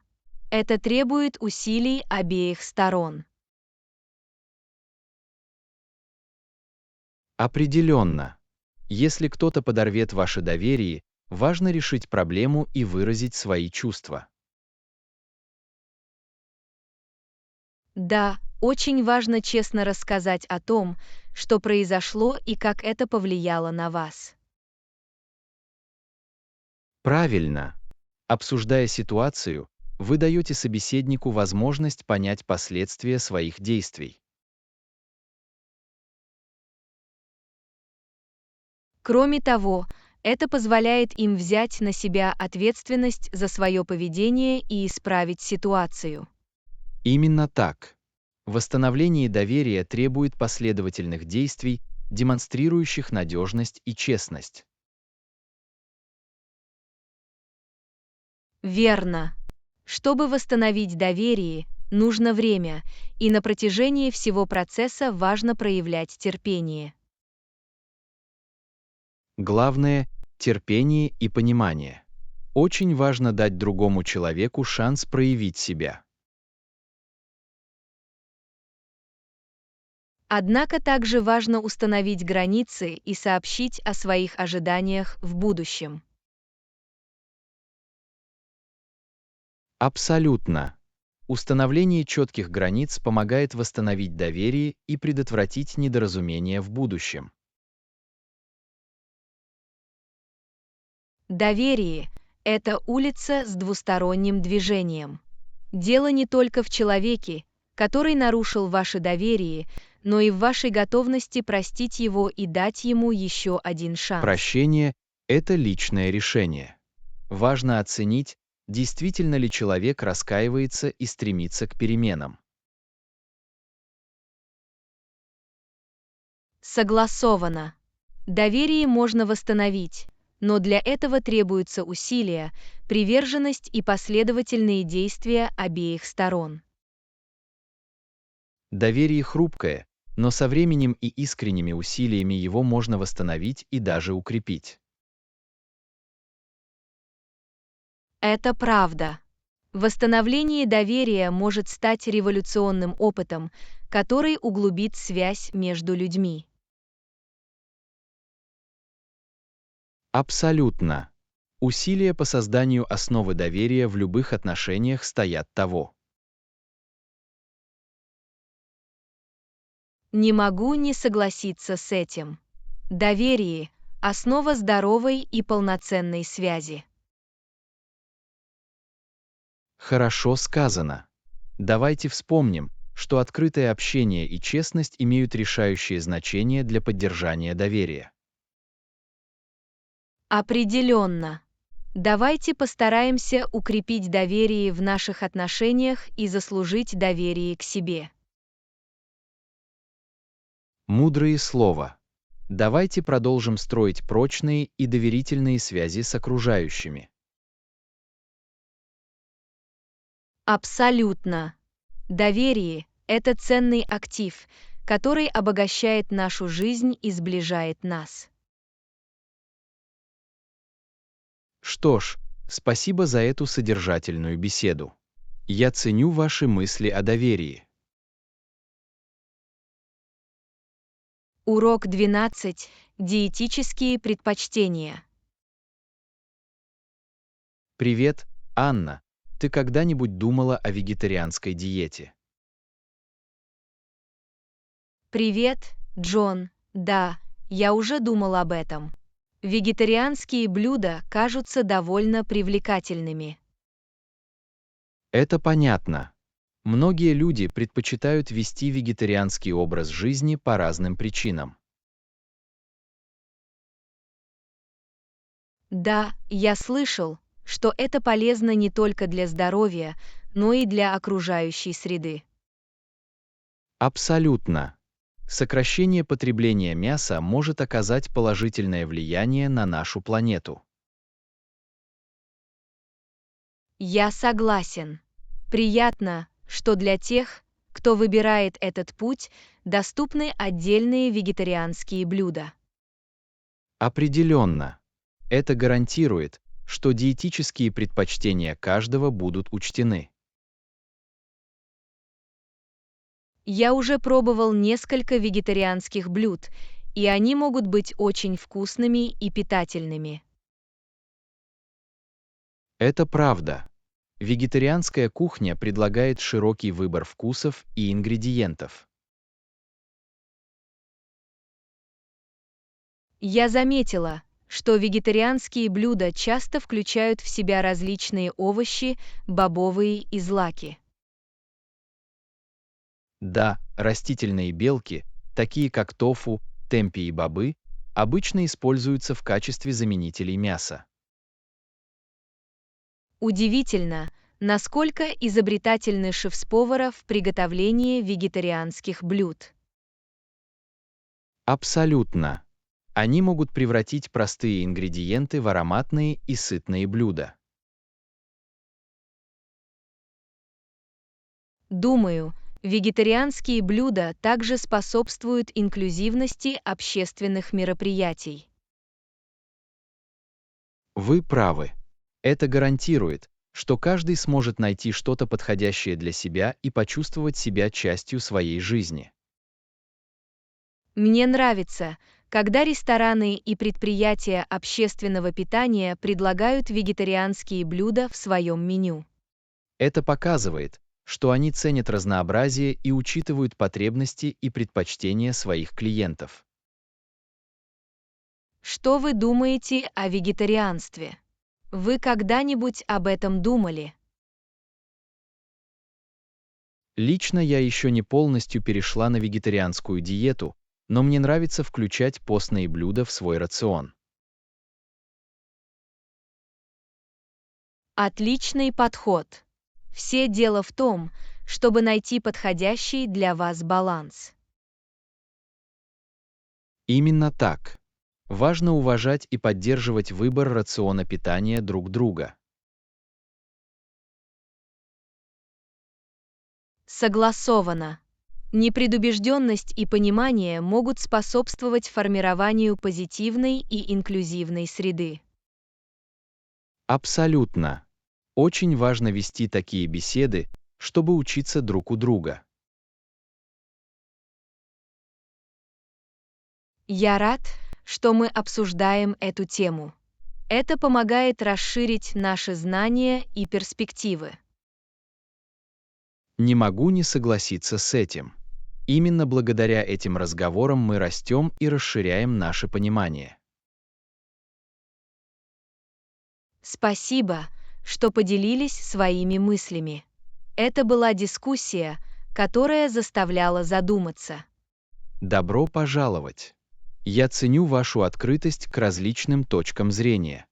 Speaker 1: Это требует усилий обеих сторон.
Speaker 2: Определенно. Если кто-то подорвет ваше доверие, важно решить проблему и выразить свои чувства.
Speaker 1: Да, очень важно честно рассказать о том, что произошло и как это повлияло на вас.
Speaker 2: Правильно. Обсуждая ситуацию, вы даете собеседнику возможность понять последствия своих действий.
Speaker 1: Кроме того, это позволяет им взять на себя ответственность за свое поведение и исправить ситуацию.
Speaker 2: Именно так. Восстановление доверия требует последовательных действий, демонстрирующих надежность и честность.
Speaker 1: Верно. Чтобы восстановить доверие, нужно время, и на протяжении всего процесса важно проявлять терпение.
Speaker 2: Главное — терпение и понимание. Очень важно дать другому человеку шанс проявить себя.
Speaker 1: Однако также важно установить границы и сообщить о своих ожиданиях в будущем.
Speaker 2: Абсолютно. Установление четких границ помогает восстановить доверие и предотвратить недоразумения в будущем.
Speaker 1: Доверие — это улица с двусторонним движением. Дело не только в человеке, который нарушил ваше доверие, но и в вашей готовности простить его и дать ему еще один шанс.
Speaker 2: Прощение — это личное решение. Важно оценить, действительно ли человек раскаивается и стремится к переменам.
Speaker 1: Согласовано. Доверие можно восстановить, но для этого требуются усилия, приверженность и последовательные действия обеих сторон.
Speaker 2: Доверие хрупкое, но со временем и искренними усилиями его можно восстановить и даже укрепить.
Speaker 1: Это правда. Восстановление доверия может стать революционным опытом, который углубит связь между людьми.
Speaker 2: Абсолютно. Усилия по созданию основы доверия в любых отношениях стоят того.
Speaker 1: Не могу не согласиться с этим. Доверие — основа здоровой и полноценной связи.
Speaker 2: Хорошо сказано. Давайте вспомним, что открытое общение и честность имеют решающее значение для поддержания доверия.
Speaker 1: Определенно. Давайте постараемся укрепить доверие в наших отношениях и заслужить доверие к себе.
Speaker 2: Мудрые слова. Давайте продолжим строить прочные и доверительные связи с окружающими.
Speaker 1: Абсолютно. Доверие — это ценный актив, который обогащает нашу жизнь и сближает нас.
Speaker 2: Что ж, спасибо за эту содержательную беседу. Я ценю ваши мысли о доверии.
Speaker 1: Урок 12. Диетические предпочтения.
Speaker 2: Привет, Анна. Ты когда-нибудь думала о вегетарианской диете?
Speaker 1: Привет, Джон. Да, я уже думал об этом. Вегетарианские блюда кажутся довольно привлекательными.
Speaker 2: Это понятно. Многие люди предпочитают вести вегетарианский образ жизни по разным причинам.
Speaker 1: Да, я слышал, что это полезно не только для здоровья, но и для окружающей среды.
Speaker 2: Абсолютно. Сокращение потребления мяса может оказать положительное влияние на нашу планету.
Speaker 1: Я согласен. Приятно, что для тех, кто выбирает этот путь, доступны отдельные вегетарианские блюда.
Speaker 2: Определенно. Это гарантирует, что диетические предпочтения каждого будут учтены.
Speaker 1: Я уже пробовал несколько вегетарианских блюд, и они могут быть очень вкусными и питательными.
Speaker 2: Это правда. Вегетарианская кухня предлагает широкий выбор вкусов и ингредиентов.
Speaker 1: Я заметила, что вегетарианские блюда часто включают в себя различные овощи, бобовые и злаки.
Speaker 2: Да, растительные белки, такие как тофу, темпи и бобы, обычно используются в качестве заменителей мяса.
Speaker 1: Удивительно, насколько изобретательны шеф-повара в приготовлении вегетарианских блюд.
Speaker 2: Абсолютно. Они могут превратить простые ингредиенты в ароматные и сытные блюда.
Speaker 1: Думаю, вегетарианские блюда также способствуют инклюзивности общественных мероприятий.
Speaker 2: Вы правы. Это гарантирует, что каждый сможет найти что-то подходящее для себя и почувствовать себя частью своей жизни.
Speaker 1: Мне нравится, когда рестораны и предприятия общественного питания предлагают вегетарианские блюда в своем меню.
Speaker 2: Это показывает, что они ценят разнообразие и учитывают потребности и предпочтения своих клиентов.
Speaker 1: Что вы думаете о вегетарианстве? Вы когда-нибудь об этом думали?
Speaker 2: Лично я еще не полностью перешла на вегетарианскую диету, но мне нравится включать постные блюда в свой рацион.
Speaker 1: Отличный подход. Все дело в том, чтобы найти подходящий для вас баланс.
Speaker 2: Именно так. Важно уважать и поддерживать выбор рациона питания друг друга.
Speaker 1: Согласовано. Непредубежденность и понимание могут способствовать формированию позитивной и инклюзивной среды.
Speaker 2: Абсолютно. Очень важно вести такие беседы, чтобы учиться друг у друга.
Speaker 1: Я рад, что мы обсуждаем эту тему. Это помогает расширить наши знания и перспективы.
Speaker 2: Не могу не согласиться с этим. Именно благодаря этим разговорам мы растем и расширяем наше понимание.
Speaker 1: Спасибо, что поделились своими мыслями. Это была дискуссия, которая заставляла задуматься.
Speaker 2: Добро пожаловать! Я ценю вашу открытость к различным точкам зрения.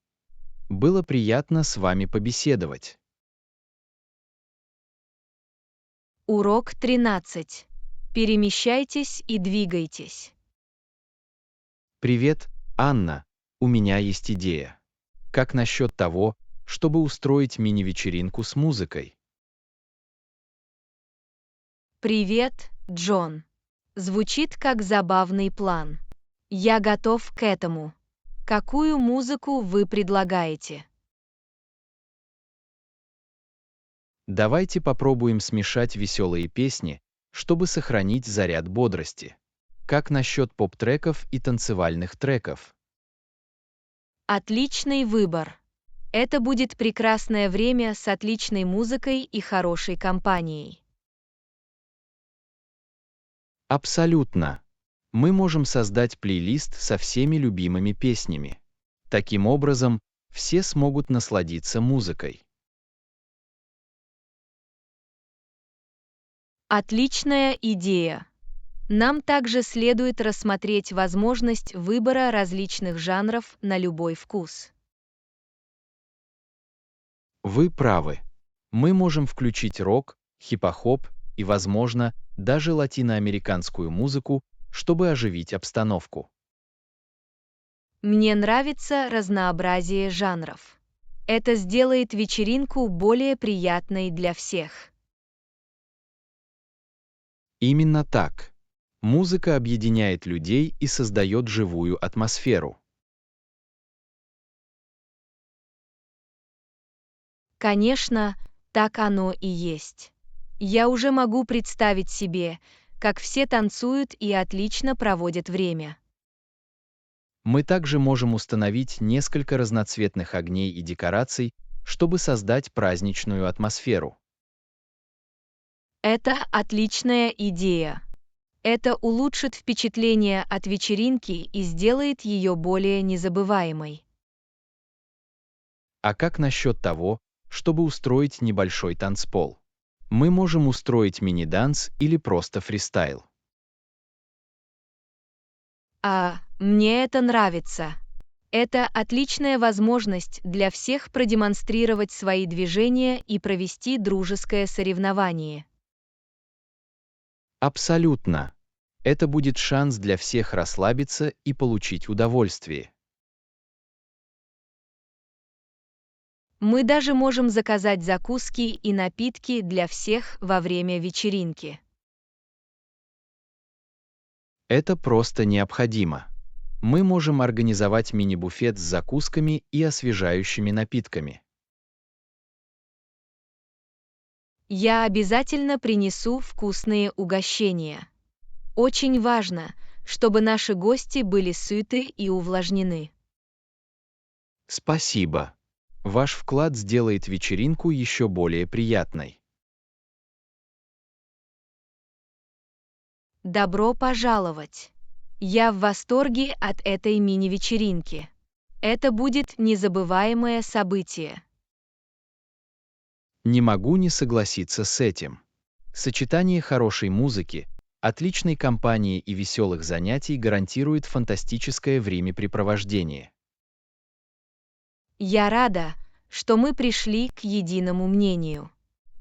Speaker 2: Было приятно с вами побеседовать.
Speaker 1: Урок 13. Перемещайтесь и двигайтесь.
Speaker 2: Привет, Анна. У меня есть идея. Как насчет того, чтобы устроить мини-вечеринку с музыкой?
Speaker 1: Привет, Джон. Звучит как забавный план. Я готов к этому. Какую музыку вы предлагаете?
Speaker 2: Давайте попробуем смешать веселые песни, чтобы сохранить заряд бодрости. Как насчет поп-треков и танцевальных треков?
Speaker 1: Отличный выбор. Это будет прекрасное время с отличной музыкой и хорошей компанией.
Speaker 2: Абсолютно. Мы можем создать плейлист со всеми любимыми песнями. Таким образом, все смогут насладиться музыкой.
Speaker 1: Отличная идея. Нам также следует рассмотреть возможность выбора различных жанров на любой вкус.
Speaker 2: Вы правы. Мы можем включить рок, хип-хоп и, возможно, даже латиноамериканскую музыку, чтобы оживить обстановку.
Speaker 1: Мне нравится разнообразие жанров. Это сделает вечеринку более приятной для всех.
Speaker 2: Именно так. Музыка объединяет людей и создает живую атмосферу.
Speaker 1: Конечно, так оно и есть. Я уже могу представить себе, как все танцуют и отлично проводят время.
Speaker 2: Мы также можем установить несколько разноцветных огней и декораций, чтобы создать праздничную атмосферу.
Speaker 1: Это отличная идея. Это улучшит впечатление от вечеринки и сделает ее более незабываемой.
Speaker 2: А как насчет того, чтобы устроить небольшой танцпол? Мы можем устроить мини-данс или просто фристайл.
Speaker 1: Мне это нравится. Это отличная возможность для всех продемонстрировать свои движения и провести дружеское соревнование.
Speaker 2: Абсолютно. Это будет шанс для всех расслабиться и получить удовольствие.
Speaker 1: Мы даже можем заказать закуски и напитки для всех во время вечеринки.
Speaker 2: Это просто необходимо. Мы можем организовать мини-буфет с закусками и освежающими напитками.
Speaker 1: Я обязательно принесу вкусные угощения. Очень важно, чтобы наши гости были сыты и увлажнены.
Speaker 2: Спасибо. Ваш вклад сделает вечеринку еще более приятной.
Speaker 1: Добро пожаловать! Я в восторге от этой мини-вечеринки. Это будет незабываемое событие.
Speaker 2: Не могу не согласиться с этим. Сочетание хорошей музыки, отличной компании и веселых занятий гарантирует фантастическое времяпрепровождение.
Speaker 1: Я рада, что мы пришли к единому мнению.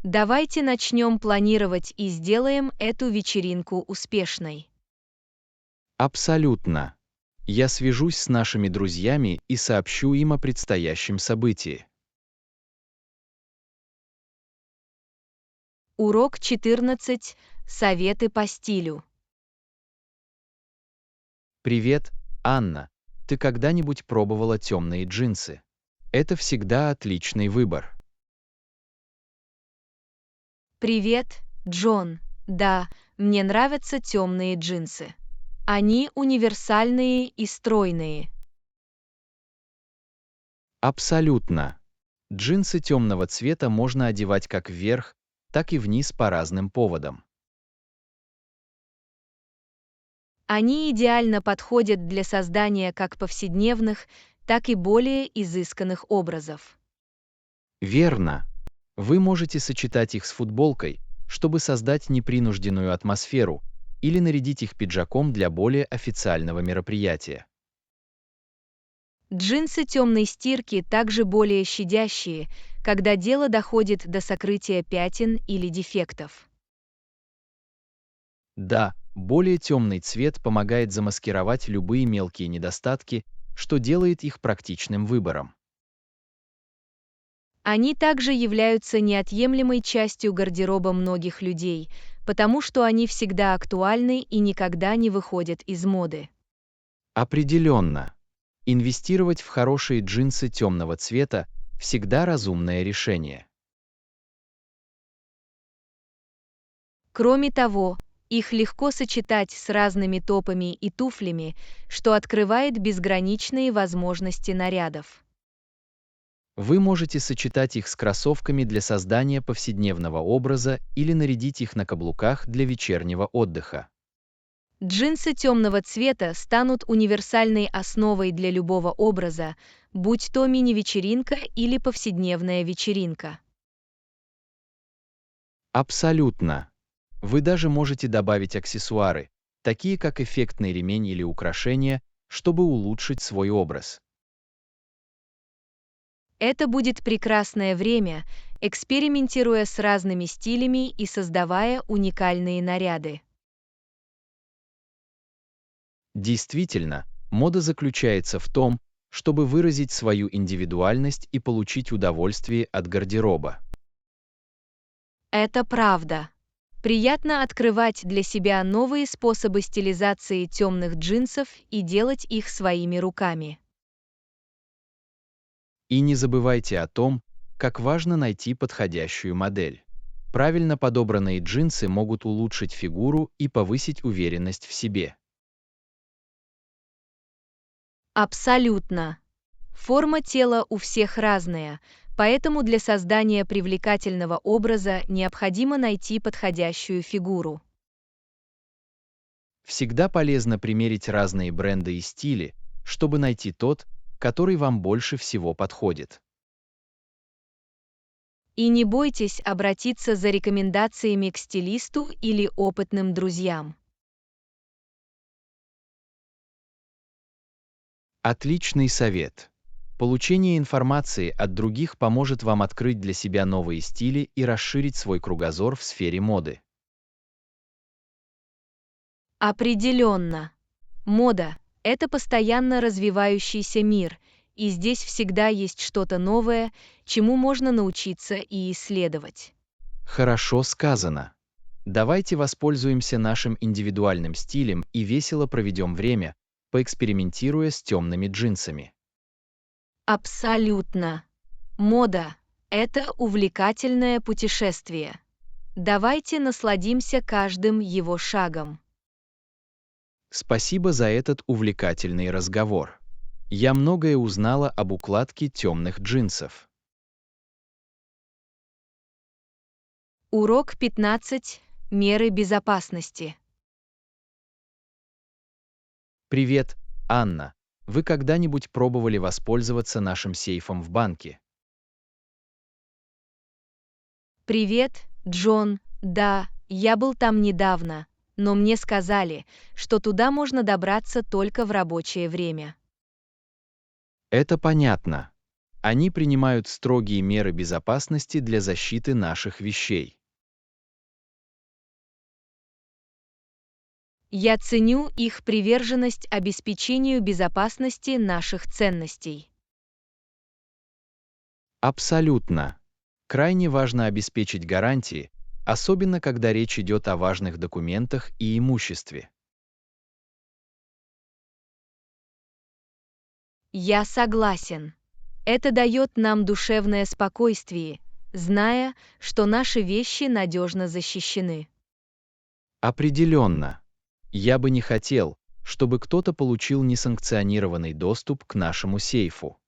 Speaker 1: Давайте начнем планировать и сделаем эту вечеринку успешной.
Speaker 2: Абсолютно. Я свяжусь с нашими друзьями и сообщу им о предстоящем событии.
Speaker 1: Урок 14. Советы по стилю.
Speaker 2: Привет, Анна. Ты когда-нибудь пробовала темные джинсы? Это всегда отличный выбор.
Speaker 1: Привет, Джон. Да, мне нравятся темные джинсы. Они универсальные и стройные.
Speaker 2: Абсолютно. Джинсы темного цвета можно одевать как вверх, так и вниз по разным поводам.
Speaker 1: Они идеально подходят для создания как повседневных, так и более изысканных образов.
Speaker 2: Верно. Вы можете сочетать их с футболкой, чтобы создать непринужденную атмосферу, или нарядить их пиджаком для более официального мероприятия.
Speaker 1: Джинсы темной стирки также более щадящие, когда дело доходит до сокрытия пятен или дефектов.
Speaker 2: Да, более темный цвет помогает замаскировать любые мелкие недостатки, что делает их практичным выбором.
Speaker 1: Они также являются неотъемлемой частью гардероба многих людей, потому что они всегда актуальны и никогда не выходят из моды.
Speaker 2: Определенно. Инвестировать в хорошие джинсы темного цвета всегда разумное решение.
Speaker 1: Кроме того, их легко сочетать с разными топами и туфлями, что открывает безграничные возможности нарядов.
Speaker 2: Вы можете сочетать их с кроссовками для создания повседневного образа или нарядить их на каблуках для вечернего отдыха.
Speaker 1: Джинсы темного цвета станут универсальной основой для любого образа, будь то мини-вечеринка или повседневная вечеринка.
Speaker 2: Абсолютно. Вы даже можете добавить аксессуары, такие как эффектный ремень или украшения, чтобы улучшить свой образ.
Speaker 1: Это будет прекрасное время, экспериментируя с разными стилями и создавая уникальные наряды.
Speaker 2: Действительно, мода заключается в том, чтобы выразить свою индивидуальность и получить удовольствие от гардероба.
Speaker 1: Это правда. Приятно открывать для себя новые способы стилизации темных джинсов и делать их своими руками.
Speaker 2: И не забывайте о том, как важно найти подходящую модель. Правильно подобранные джинсы могут улучшить фигуру и повысить уверенность в себе.
Speaker 1: Абсолютно. Форма тела у всех разная, поэтому для создания привлекательного образа необходимо найти подходящую фигуру.
Speaker 2: Всегда полезно примерить разные бренды и стили, чтобы найти тот, который вам больше всего подходит.
Speaker 1: И не бойтесь обратиться за рекомендациями к стилисту или опытным друзьям.
Speaker 2: Отличный совет. Получение информации от других поможет вам открыть для себя новые стили и расширить свой кругозор в сфере моды.
Speaker 1: Определенно. Мода– это постоянно развивающийся мир, и здесь всегда есть что-то новое, чему можно научиться и исследовать.
Speaker 2: Хорошо сказано. Давайте воспользуемся нашим индивидуальным стилем и весело проведем время, поэкспериментируя с темными джинсами.
Speaker 1: Абсолютно. Мода– это увлекательное путешествие. Давайте насладимся каждым его шагом.
Speaker 2: Спасибо за этот увлекательный разговор. Я многое узнала об укладке темных джинсов.
Speaker 1: Урок 15. Меры безопасности.
Speaker 2: Привет, Анна. Вы когда-нибудь пробовали воспользоваться нашим сейфом в банке?
Speaker 1: Привет, Джон. Да, я был там недавно, но мне сказали, что туда можно добраться только в рабочее время.
Speaker 2: Это понятно. Они принимают строгие меры безопасности для защиты наших вещей.
Speaker 1: Я ценю их приверженность обеспечению безопасности наших ценностей.
Speaker 2: Абсолютно. Крайне важно обеспечить гарантии, особенно когда речь идет о важных документах и имуществе.
Speaker 1: Я согласен. Это дает нам душевное спокойствие, зная, что наши вещи надежно защищены.
Speaker 2: Определенно. Я бы не хотел, чтобы кто-то получил несанкционированный доступ к нашему сейфу.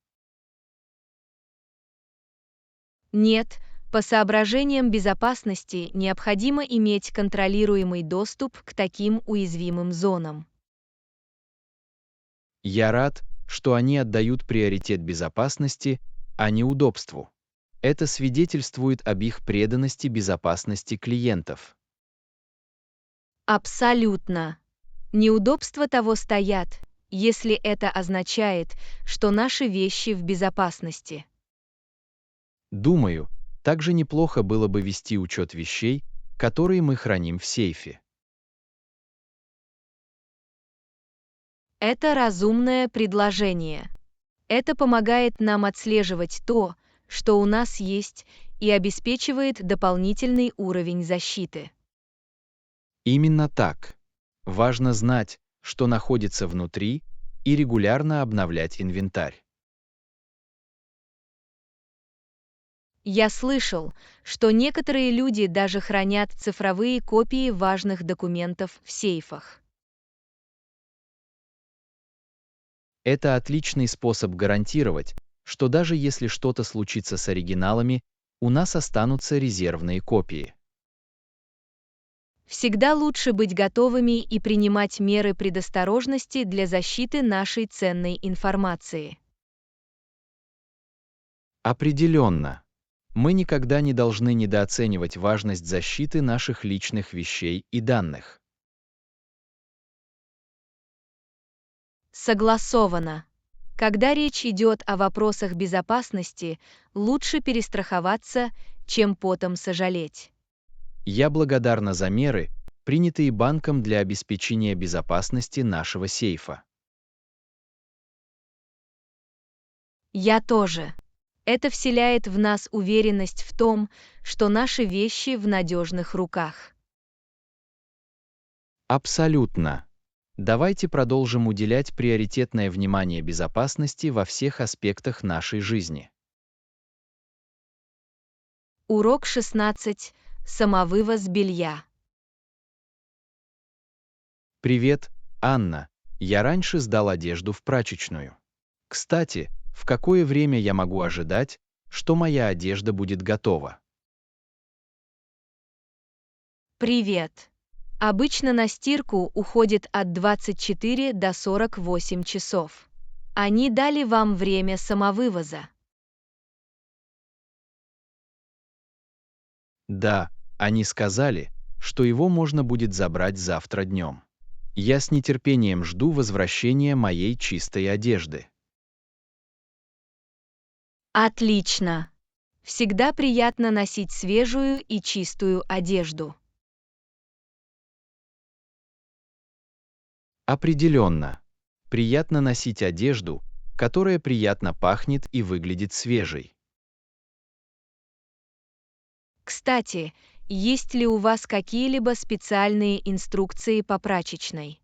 Speaker 1: Нет, по соображениям безопасности необходимо иметь контролируемый доступ к таким уязвимым зонам.
Speaker 2: Я рад, что они отдают приоритет безопасности, а не удобству. Это свидетельствует об их преданности безопасности клиентов.
Speaker 1: Абсолютно. Неудобства того стоят, если это означает, что наши вещи в безопасности.
Speaker 2: Думаю, также неплохо было бы вести учет вещей, которые мы храним в сейфе.
Speaker 1: Это разумное предложение. Это помогает нам отслеживать то, что у нас есть, и обеспечивает дополнительный уровень защиты.
Speaker 2: Именно так. Важно знать, что находится внутри, и регулярно обновлять инвентарь.
Speaker 1: Я слышал, что некоторые люди даже хранят цифровые копии важных документов в сейфах.
Speaker 2: Это отличный способ гарантировать, что даже если что-то случится с оригиналами, у нас останутся резервные копии.
Speaker 1: Всегда лучше быть готовыми и принимать меры предосторожности для защиты нашей ценной информации.
Speaker 2: Определенно. Мы никогда не должны недооценивать важность защиты наших личных вещей и данных.
Speaker 1: Согласовано. Когда речь идет о вопросах безопасности, лучше перестраховаться, чем потом сожалеть.
Speaker 2: Я благодарна за меры, принятые банком для обеспечения безопасности нашего сейфа.
Speaker 1: Я тоже. Это вселяет в нас уверенность в том, что наши вещи в надежных руках.
Speaker 2: Абсолютно. Давайте продолжим уделять приоритетное внимание безопасности во всех аспектах нашей жизни.
Speaker 1: Урок 16. Самовывоз белья.
Speaker 2: Привет, Анна. Я раньше сдал одежду в прачечную. Кстати, в какое время я могу ожидать, что моя одежда будет готова?
Speaker 1: Привет. Обычно на стирку уходит от 24 до 48 часов. Они дали вам время самовывоза.
Speaker 2: Да, они сказали, что его можно будет забрать завтра днем. Я с нетерпением жду возвращения моей чистой одежды.
Speaker 1: Отлично! Всегда приятно носить свежую и чистую одежду.
Speaker 2: Определенно. Приятно носить одежду, которая приятно пахнет и выглядит свежей.
Speaker 1: Кстати, есть ли у вас какие-либо специальные инструкции по прачечной?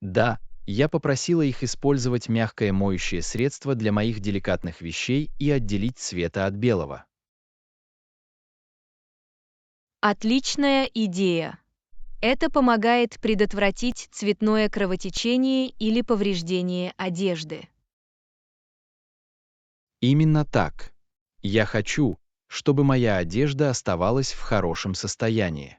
Speaker 2: Да, я попросила их использовать мягкое моющее средство для моих деликатных вещей и отделить цвета от белого.
Speaker 1: Отличная идея! Это помогает предотвратить цветное кровотечение или повреждение одежды.
Speaker 2: Именно так. Я хочу, чтобы моя одежда оставалась в хорошем состоянии.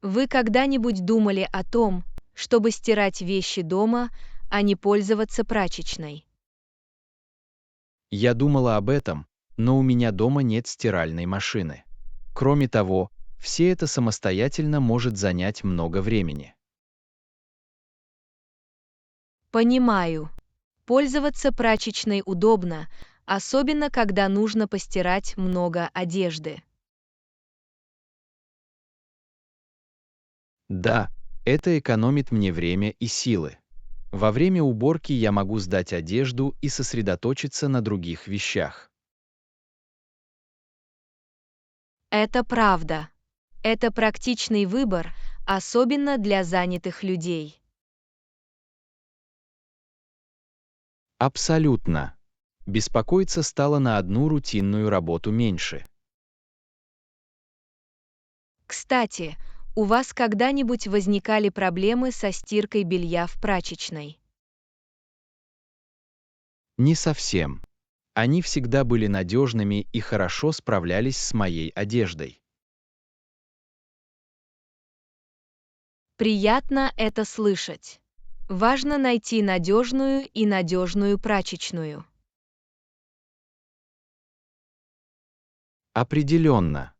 Speaker 1: Вы когда-нибудь думали о том, чтобы стирать вещи дома, а не пользоваться прачечной?
Speaker 2: Я думала об этом, но у меня дома нет стиральной машины. Кроме того, все это самостоятельно может занять много времени.
Speaker 1: Понимаю. Пользоваться прачечной удобно, особенно когда нужно постирать много одежды.
Speaker 2: Да, это экономит мне время и силы. Во время уборки я могу сдать одежду и сосредоточиться на других вещах.
Speaker 1: Это правда. Это практичный выбор, особенно для занятых людей.
Speaker 2: Абсолютно. Беспокоиться стало на одну рутинную работу меньше.
Speaker 1: Кстати, у вас когда-нибудь возникали проблемы со стиркой белья в прачечной?
Speaker 2: Не совсем. Они всегда были надежными и хорошо справлялись с моей одеждой.
Speaker 1: Приятно это слышать. Важно найти надежную прачечную.
Speaker 2: Определенно.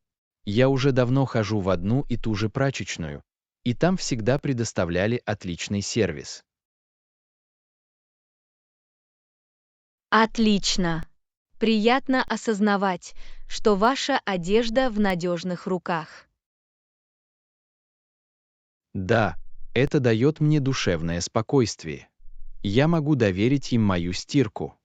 Speaker 2: Я уже давно хожу в одну и ту же прачечную, и там всегда предоставляли отличный сервис.
Speaker 1: Отлично! Приятно осознавать, что ваша одежда в надежных руках.
Speaker 2: Да, это дает мне душевное спокойствие. Я могу доверить им мою стирку.